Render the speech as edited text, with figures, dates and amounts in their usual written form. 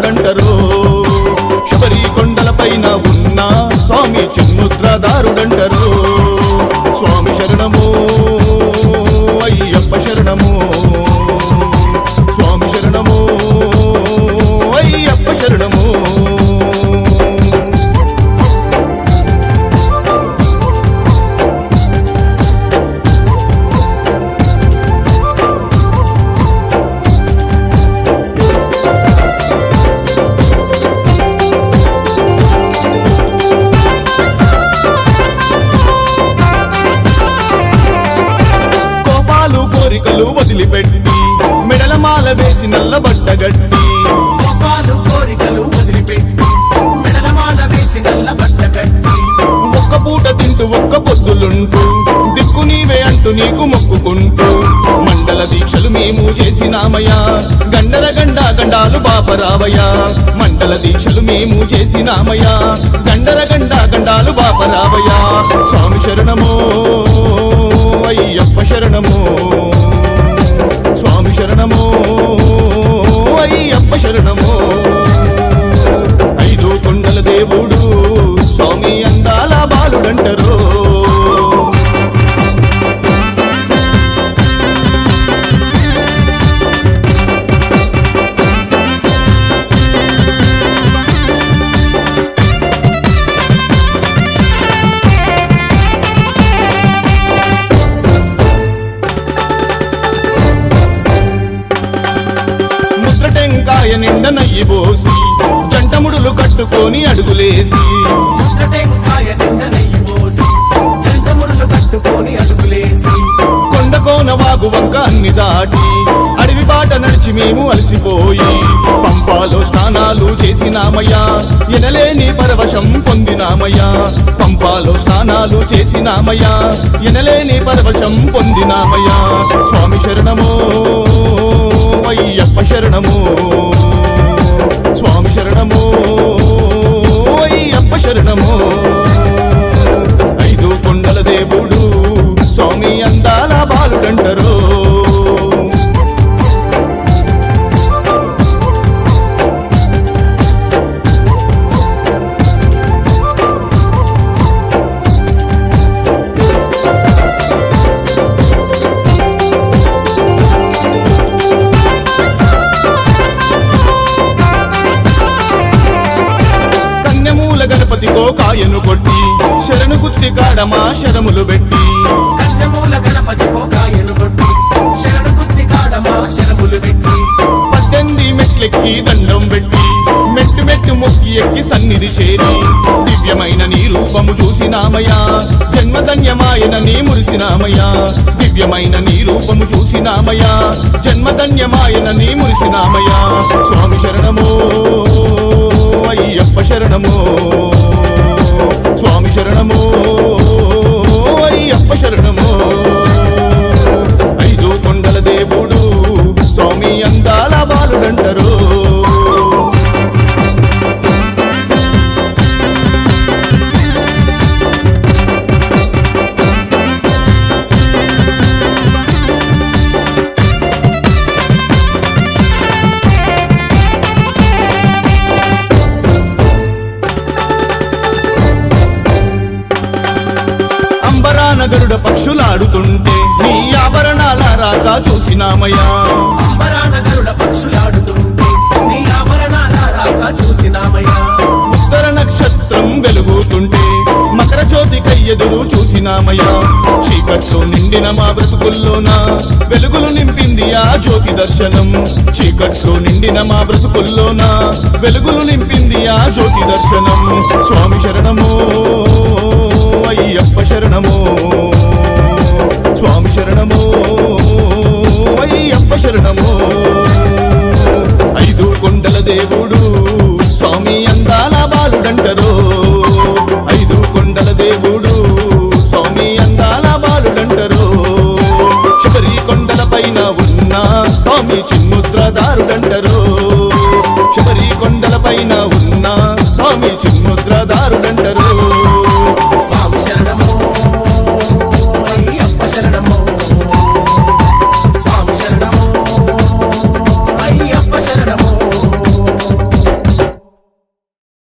బాలుడంటరో శబరి కొండలపైన ఉన్న స్వామి చిన్ముద్రదారుడంటరో స్వామి శరణమో అయ్యప్ప శరణమో స్వామి శరణమో అయ్యప్ప శరణమో కోరికలు వదిలిపెట్టి మెడలమాల వేసి నల్లబట్టగట్టి కోరికలు వదిలిపెట్టి మెడలమాల వేసి నల్లబట్టగట్టి ఒక్క పూట తింటూ ఒక్క పొద్దులుంటూ దిక్కు నీవే అంటూ నీకు మొక్కుకుంటూ మండల దీక్షలు మేము చేసినామయ్యా గండర గండా గండాలు బాపరావయ్యా మండల దీక్షలు మేము చేసినామయ్యా గండర గండా గండాలు బాపరావయ్యా స్వామి శరణమో అయ్యప్ప శరణమో స్వామి శరణమో అయ్యప్ప శరణమో ఐదు కొండల దేవుడు స్వామి అందాల బాలుడంటరో టెంకాయ నిండ నయ్యి పోసి జంటముడులు కట్టుకొని అడుగులేసి కొండ కోన వాగు వంక అన్ని దాటి అడవి బాట నడిచి మేము అలసిపోయి పంపాలో స్నానాలు చేసినామయ్యా ఎనలేని పరవశం పొందినామయ్యా పంపాలో స్నానాలు చేసినామయ్యా ఎనలేని పరవశం పొందినామయ్యా స్వామి శరణమో అయ్యప్ప శరణమో స్వామి శరణమో అయ్యప్ప శరణమో ఐదు కొండల దేవుడు స్వామి అందాల బాలుడంటరో గణపతికో కాయను కొట్టి శరణు గుత్తి కాడమా శరములు పెట్టి కన్యమూల గణపతికో కాయను కొట్టి శరణు గుత్తి కాడమా శరములు పెట్టి 18 మెట్లెక్కి దండం పెట్టి మెట్టు మెట్టు మొక్కి ఎక్కి సన్నిధి చేరి దివ్యమైన నీ రూపము చూసినామయ్యా జన్మధన్యమాయనని మురిసినామయ్యా దివ్యమైన నీ రూపము చూసినామయ్యా జన్మధన్యమాయనని మురిసినామయ్యా స్వామి శరణమో అయ్యప్ప శరణమో స్వామి శరణమో అయ్యప్ప శరణమో ఐదు కొండల దేవుడు స్వామి అందాల బాలుడంటరో గరుడ పక్షులాడుతుంటే నీ ఆభరణాల రాక చూసినామయ్యా గరుడ పక్షులాడుతుంటే నీ ఆభరణాల రాక చూసినామయ్యా ఉత్తర నక్షత్రం వెలుగుతుంటే మకర జ్యోతి కయ్యెదురు చూసినామయ్యా చీకట్లో నిండిన మా బ్రతుకుల్లోన వెలుగులు నింపింది ఆ జ్యోతి దర్శనం చీకట్లో నిండిన మా బ్రతుకుల్లోన వెలుగులు నింపింది ఆ జ్యోతి దర్శనం స్వామి శరణమో అయ్యప్ప శరణమో స్వామి శరణమో అయ్యప్ప శరణమో ఐదు కొండల దేవుడు స్వామి అందాల బాలుడంటరో ఐదు కొండల దేవుడు స్వామి అందాల బాలుడంటరో శబరి కొండలపైన ఉన్న స్వామి చిన్ముద్రదారుడంటరో శబరి కొండలపైన